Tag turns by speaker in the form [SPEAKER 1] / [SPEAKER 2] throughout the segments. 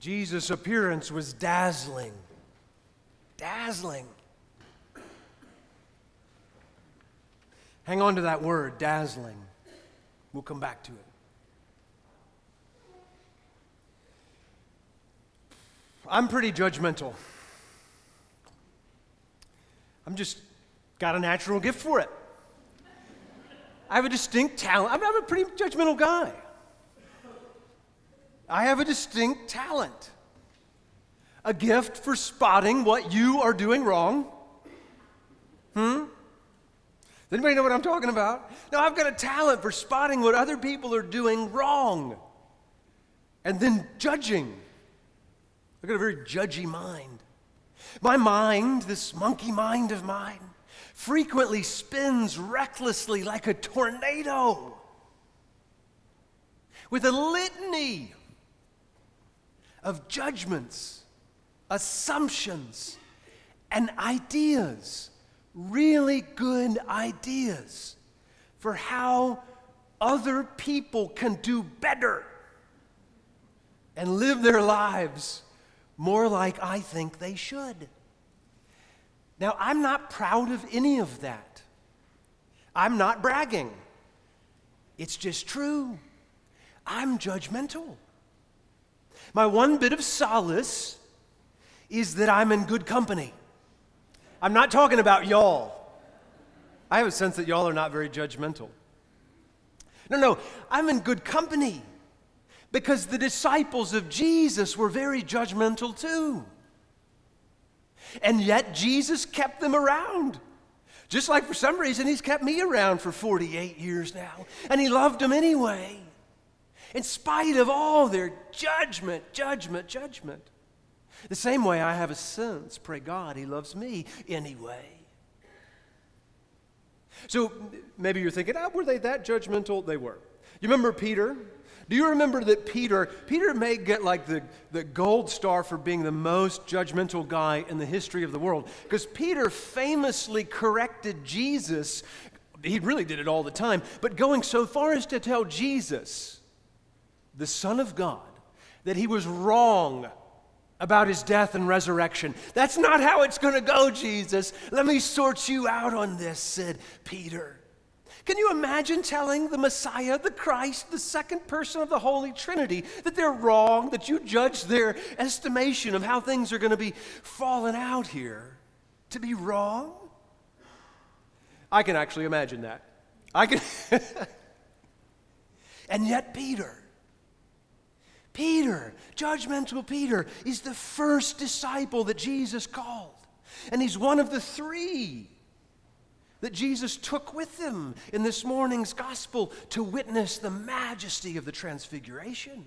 [SPEAKER 1] Jesus' appearance was dazzling. Dazzling. Hang on to that word, dazzling. We'll come back to it. I'm pretty judgmental. I'm just got a natural gift for it. I have a distinct talent. I'm a pretty judgmental guy. I have a distinct talent. A gift for spotting what you are doing wrong. Does anybody know what I'm talking about? No, I've got a talent for spotting what other people are doing wrong and then judging. I've got a very judgy mind. My mind, this monkey mind of mine, frequently spins recklessly like a tornado with a litany of judgments, assumptions, and ideas, really good ideas for how other people can do better and live their lives more like I think they should. Now, I'm not proud of any of that. I'm not bragging. It's just true. I'm judgmental. My one bit of solace is that I'm in good company. I'm not talking about y'all. I have a sense that y'all are not very judgmental. No, I'm in good company because the disciples of Jesus were very judgmental too. And yet Jesus kept them around. Just like for some reason he's kept me around for 48 years now. And he loved them anyway. In spite of all their judgment. The same way I have a sense, pray God, he loves me anyway. So maybe you're thinking, were they that judgmental? They were. You remember Peter? Do you remember that Peter may get like the gold star for being the most judgmental guy in the history of the world? Because Peter famously corrected Jesus. He really did it all the time, but going so far as to tell Jesus, the Son of God, that he was wrong about his death and resurrection. That's not how it's going to go, Jesus. Let me sort you out on this, said Peter. Can you imagine telling the Messiah, the Christ, the second person of the Holy Trinity, that they're wrong, that you judge their estimation of how things are going to be falling out here to be wrong? I can actually imagine that. And yet Peter, judgmental Peter, is the first disciple that Jesus called. And he's one of the three that Jesus took with him in this morning's gospel to witness the majesty of the transfiguration.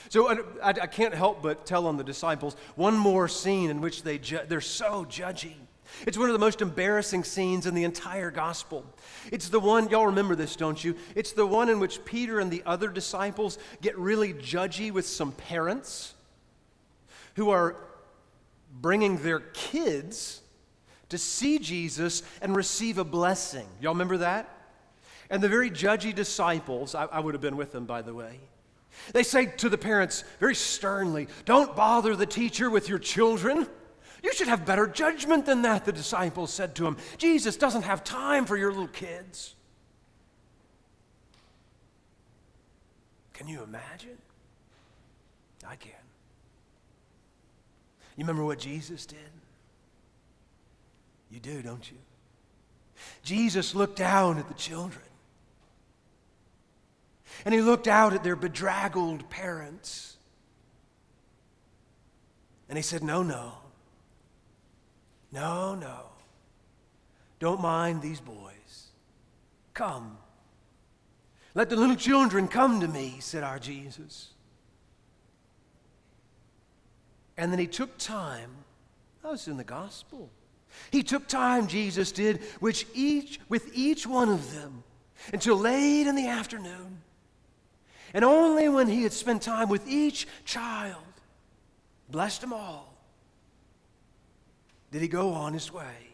[SPEAKER 1] So I can't help but tell on the disciples one more scene in which they're so judgy. It's one of the most embarrassing scenes in the entire gospel. It's the one, y'all remember this, don't you? It's the one in which Peter and the other disciples get really judgy with some parents who are bringing their kids to see Jesus and receive a blessing. Y'all remember that? And the very judgy disciples, I would have been with them, by the way, they say to the parents very sternly, "Don't bother the teacher with your children. You should have better judgment than that," the disciples said to him. Jesus doesn't have time for your little kids. Can you imagine? I can. You remember what Jesus did? You do, don't you? Jesus looked down at the children. And he looked out at their bedraggled parents. And he said, No. Don't mind these boys. Come. Let the little children come to me, said our Jesus. And then he took time. That was in the gospel. He took time, Jesus did, with each one of them until late in the afternoon. And only when he had spent time with each child, blessed them all, did he go on his way.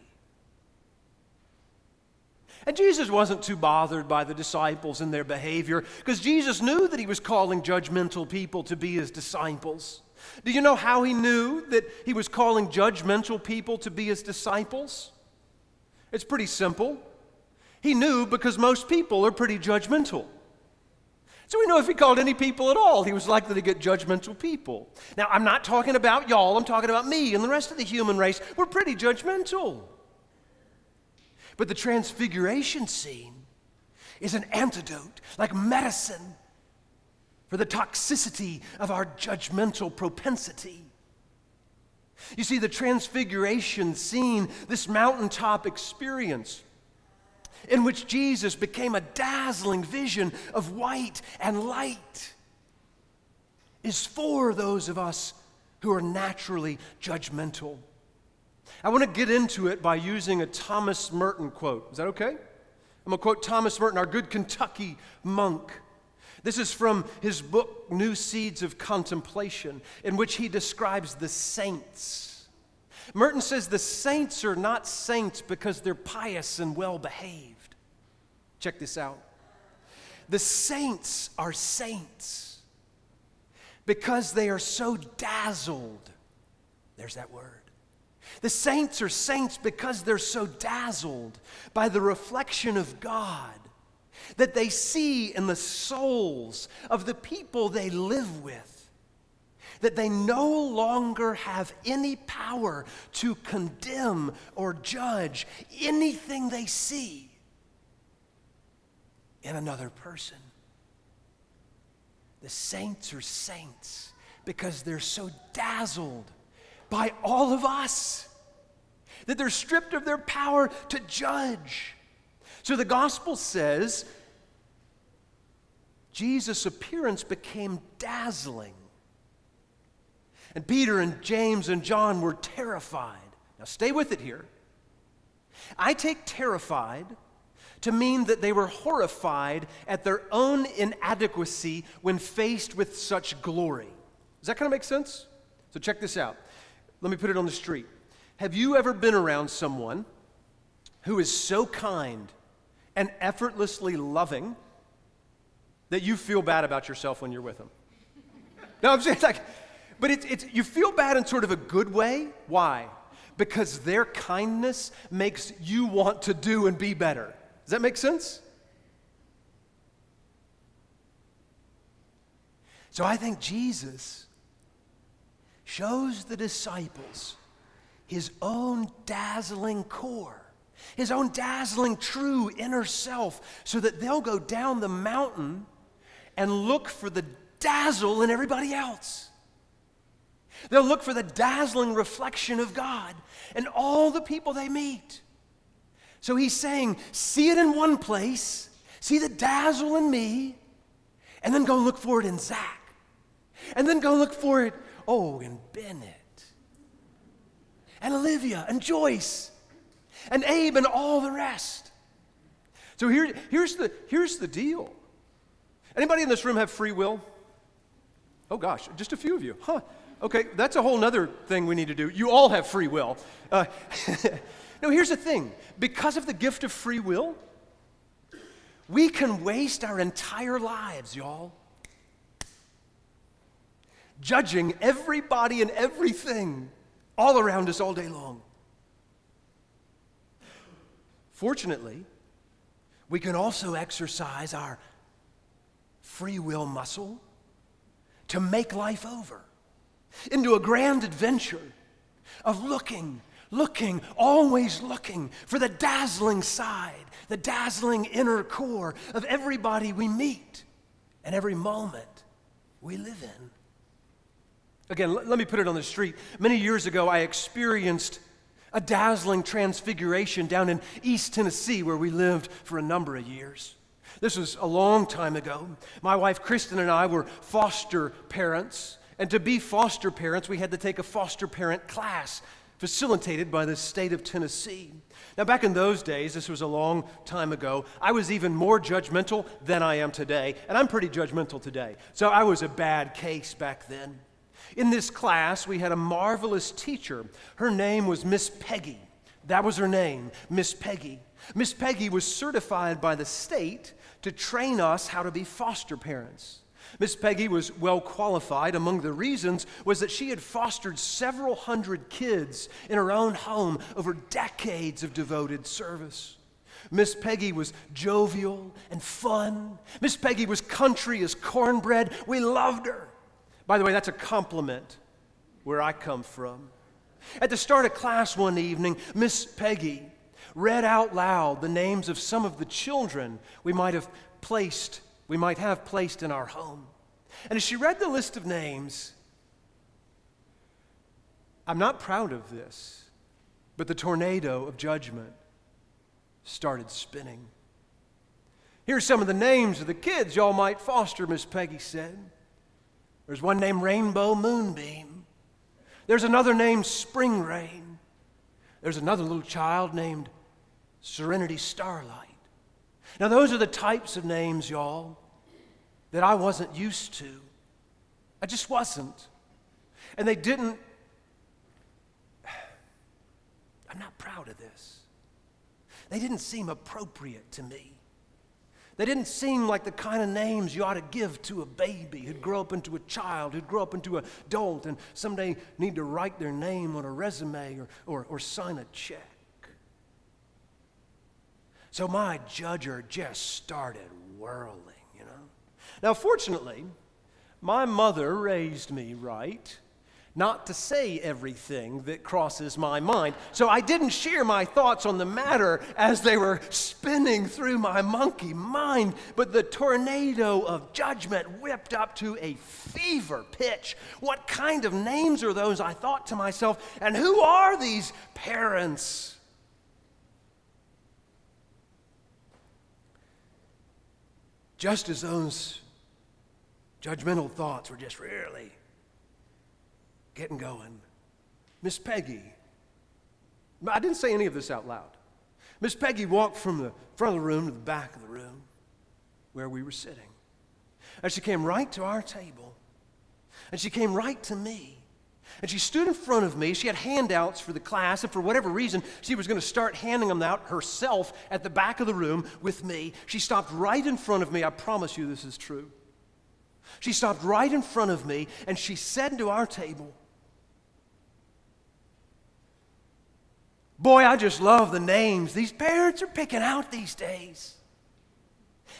[SPEAKER 1] And Jesus wasn't too bothered by the disciples and their behavior, because Jesus knew that he was calling judgmental people to be his disciples. Do you know how he knew that he was calling judgmental people to be his disciples? It's pretty simple. He knew because most people are pretty judgmental. So we know if he called any people at all, he was likely to get judgmental people. Now, I'm not talking about y'all, I'm talking about me and the rest of the human race. We're pretty judgmental. But the transfiguration scene is an antidote, like medicine, for the toxicity of our judgmental propensity. You see, the transfiguration scene, this mountaintop experience, in which Jesus became a dazzling vision of white and light, is for those of us who are naturally judgmental. I want to get into it by using a Thomas Merton quote. Is that okay? I'm going to quote Thomas Merton, our good Kentucky monk. This is from his book, New Seeds of Contemplation, in which he describes the saints. Merton says the saints are not saints because they're pious and well-behaved. Check this out. The saints are saints because they are so dazzled. There's that word. The saints are saints because they're so dazzled by the reflection of God that they see in the souls of the people they live with, that they no longer have any power to condemn or judge anything they see in another person. The saints are saints because they're so dazzled by all of us that they're stripped of their power to judge. So the gospel says Jesus' appearance became dazzling. And Peter and James and John were terrified. Now stay with it here. I take terrified to mean that they were horrified at their own inadequacy when faced with such glory. Does that kind of make sense? So check this out. Let me put it on the street. Have you ever been around someone who is so kind and effortlessly loving that you feel bad about yourself when you're with them? No, I'm saying but it's you feel bad in sort of a good way. Why? Because their kindness makes you want to do and be better. Does that make sense? So I think Jesus shows the disciples his own dazzling core, his own dazzling true inner self, so that they'll go down the mountain and look for the dazzle in everybody else. They'll look for the dazzling reflection of God in all the people they meet. So he's saying, see it in one place, see the dazzle in me, and then go look for it in Zach. And then go look for it, in Bennett. And Olivia, and Joyce, and Abe, and all the rest. So here's the deal. Anybody in this room have free will? Oh gosh, just a few of you. Huh. Okay, that's a whole nother thing we need to do. You all have free will. No, here's the thing. Because of the gift of free will, we can waste our entire lives, y'all, judging everybody and everything all around us all day long. Fortunately, we can also exercise our free will muscle to make life over into a grand adventure of looking, always looking for the dazzling side, the dazzling inner core of everybody we meet and every moment we live in. Again, let me put it on the street. Many years ago, I experienced a dazzling transfiguration down in East Tennessee, where we lived for a number of years. This was a long time ago. My wife, Kristen, and I were foster parents. And to be foster parents, we had to take a foster parent class facilitated by the state of Tennessee. Now, back in those days, this was a long time ago, I was even more judgmental than I am today. And I'm pretty judgmental today. So I was a bad case back then. In this class, we had a marvelous teacher. Her name was Miss Peggy. That was her name, Miss Peggy. Miss Peggy was certified by the state to train us how to be foster parents. Miss Peggy was well qualified. Among the reasons was that she had fostered several hundred kids in her own home over decades of devoted service. Miss Peggy was jovial and fun. Miss Peggy was country as cornbread. We loved her. By the way, that's a compliment where I come from. At the start of class one evening, Miss Peggy read out loud the names of some of the children we might have placed in our home. And as she read the list of names, I'm not proud of this, but the tornado of judgment started spinning. Here's some of the names of the kids y'all might foster, Miss Peggy said. There's one named Rainbow Moonbeam. There's another named Spring Rain. There's another little child named Serenity Starlight. Now those are the types of names, y'all, that I wasn't used to. I just wasn't. And they didn't, I'm not proud of this. They didn't seem appropriate to me. They didn't seem like the kind of names you ought to give to a baby who'd grow up into a child, who'd grow up into an adult, and someday need to write their name on a resume or sign a check. So my judger just started whirling, you know. Now, fortunately, my mother raised me right not to say everything that crosses my mind. So I didn't share my thoughts on the matter as they were spinning through my monkey mind, but the tornado of judgment whipped up to a fever pitch. What kind of names are those, I thought to myself, and who are these parents? Just as those judgmental thoughts were just really getting going, Miss Peggy, I didn't say any of this out loud. Miss Peggy walked from the front of the room to the back of the room where we were sitting. And she came right to our table. And she came right to me. And she stood in front of me. She had handouts for the class, and for whatever reason, she was going to start handing them out herself at the back of the room with me. She stopped right in front of me. I promise you this is true. She stopped right in front of me, and she said to our table, "Boy, I just love the names these parents are picking out these days.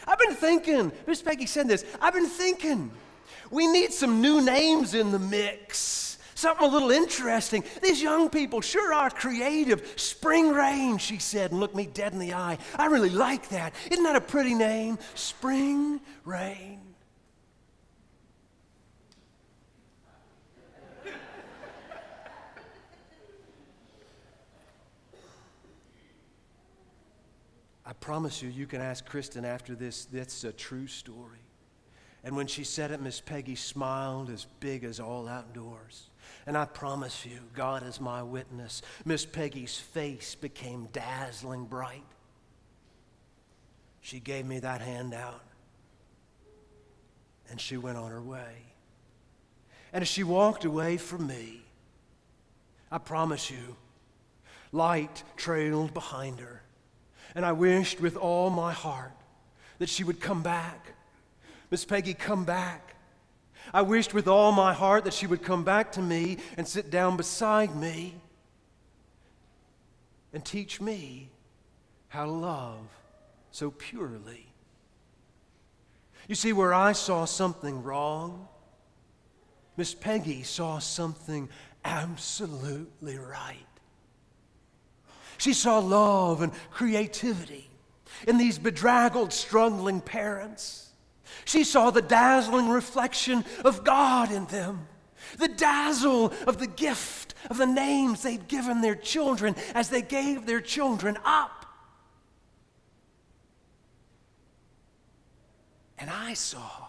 [SPEAKER 1] I've been thinking," Miss Peggy said this, "I've been thinking, we need some new names in the mix. Something a little interesting. These young people sure are creative. Spring Rain," she said, and looked me dead in the eye. "I really like that. Isn't that a pretty name? Spring Rain." I promise you, you can ask Kristen after this, that's a true story. And when she said it, Miss Peggy smiled as big as all outdoors. And I promise you, God is my witness, Miss Peggy's face became dazzling bright. She gave me that handout, and she went on her way. And as she walked away from me, I promise you, light trailed behind her. And I wished with all my heart that she would come back. Miss Peggy, come back. I wished with all my heart that she would come back to me and sit down beside me and teach me how to love so purely. You see, where I saw something wrong, Miss Peggy saw something absolutely right. She saw love and creativity in these bedraggled, struggling parents. She saw the dazzling reflection of God in them, the dazzle of the gift of the names they'd given their children as they gave their children up. And I saw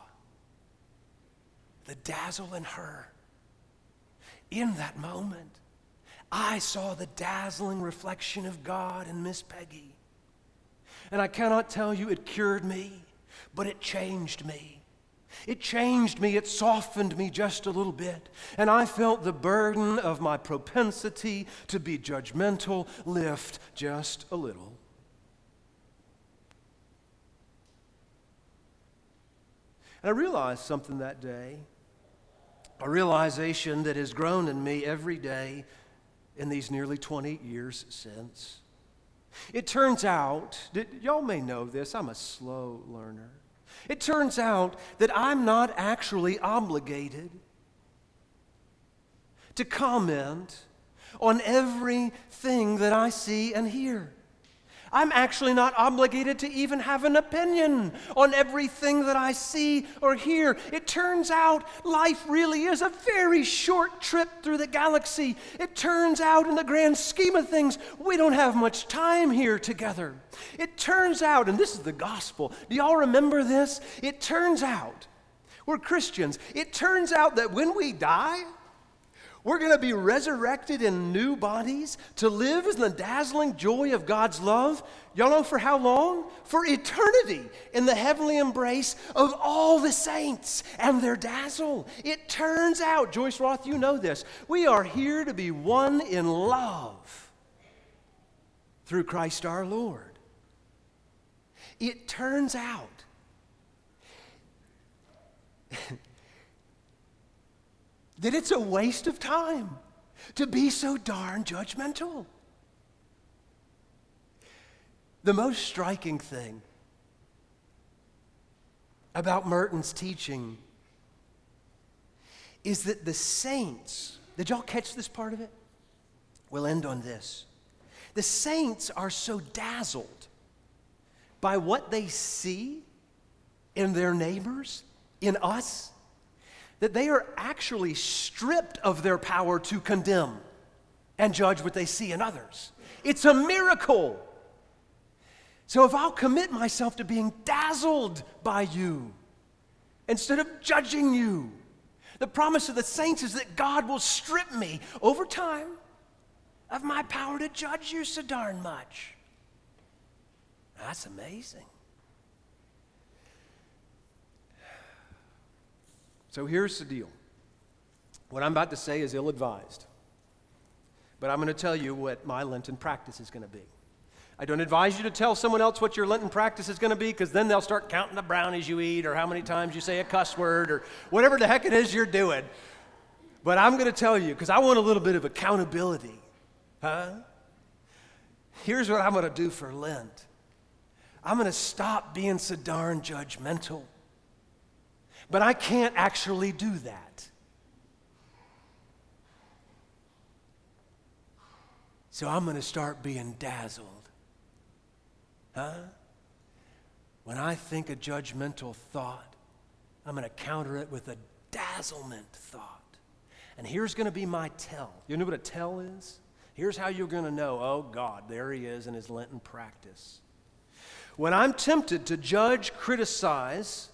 [SPEAKER 1] the dazzle in her. In that moment, I saw the dazzling reflection of God in Miss Peggy. And I cannot tell you it cured me, but it changed me. It changed me, it softened me just a little bit. And I felt the burden of my propensity to be judgmental lift just a little. And I realized something that day, a realization that has grown in me every day in these nearly 20 years since. It turns out, y'all may know this, I'm a slow learner. It turns out that I'm not actually obligated to comment on everything that I see and hear. I'm actually not obligated to even have an opinion on everything that I see or hear. It turns out life really is a very short trip through the galaxy. It turns out, in the grand scheme of things, we don't have much time here together. It turns out, and this is the gospel, do y'all remember this? It turns out, we're Christians, it turns out that when we die, we're going to be resurrected in new bodies to live in the dazzling joy of God's love. Y'all know for how long? For eternity in the heavenly embrace of all the saints and their dazzle. It turns out, Joyce Roth, you know this, we are here to be one in love through Christ our Lord. It turns out that it's a waste of time to be so darn judgmental. The most striking thing about Merton's teaching is that the saints, did y'all catch this part of it? We'll end on this. The saints are so dazzled by what they see in their neighbors, in us, that they are actually stripped of their power to condemn and judge what they see in others. It's a miracle. So if I'll commit myself to being dazzled by you instead of judging you, the promise of the saints is that God will strip me over time of my power to judge you so darn much. That's amazing. So here's the deal. What I'm about to say is ill-advised, but I'm going to tell you what my Lenten practice is going to be. I don't advise you to tell someone else what your Lenten practice is going to be, because then they'll start counting the brownies you eat or how many times you say a cuss word or whatever the heck it is you're doing. But I'm going to tell you, because I want a little bit of accountability. Here's what I'm going to do for Lent. I'm going to stop being so darn judgmental. But I can't actually do that. So I'm going to start being dazzled. When I think a judgmental thought, I'm going to counter it with a dazzlement thought. And here's going to be my tell. You know what a tell is? Here's how you're going to know, oh God, there he is in his Lenten practice. When I'm tempted to judge, criticize,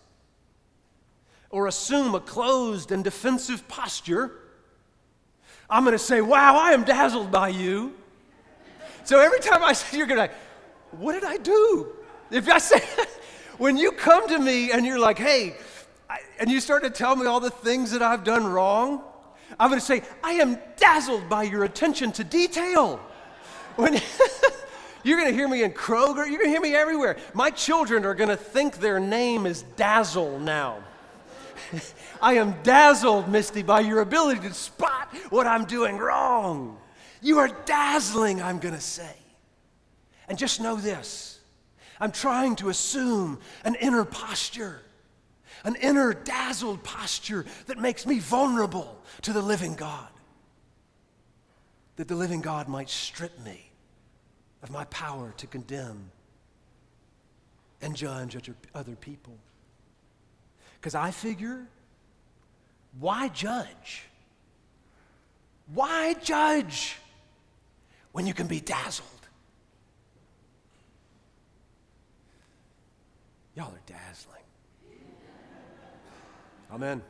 [SPEAKER 1] or assume a closed and defensive posture, I'm going to say, wow, I am dazzled by you. So every time I say, you're going to be like, what did I do? If I say, when you come to me and you're like, hey, and you start to tell me all the things that I've done wrong, I'm going to say, I am dazzled by your attention to detail. When you're going to hear me in Kroger, you're going to hear me everywhere. My children are going to think their name is Dazzle now. I am dazzled, Misty, by your ability to spot what I'm doing wrong. You are dazzling, I'm going to say. And just know this, I'm trying to assume an inner posture, an inner dazzled posture that makes me vulnerable to the living God, that the living God might strip me of my power to condemn and judge other people. Because I figure, why judge? Why judge when you can be dazzled? Y'all are dazzling. Amen.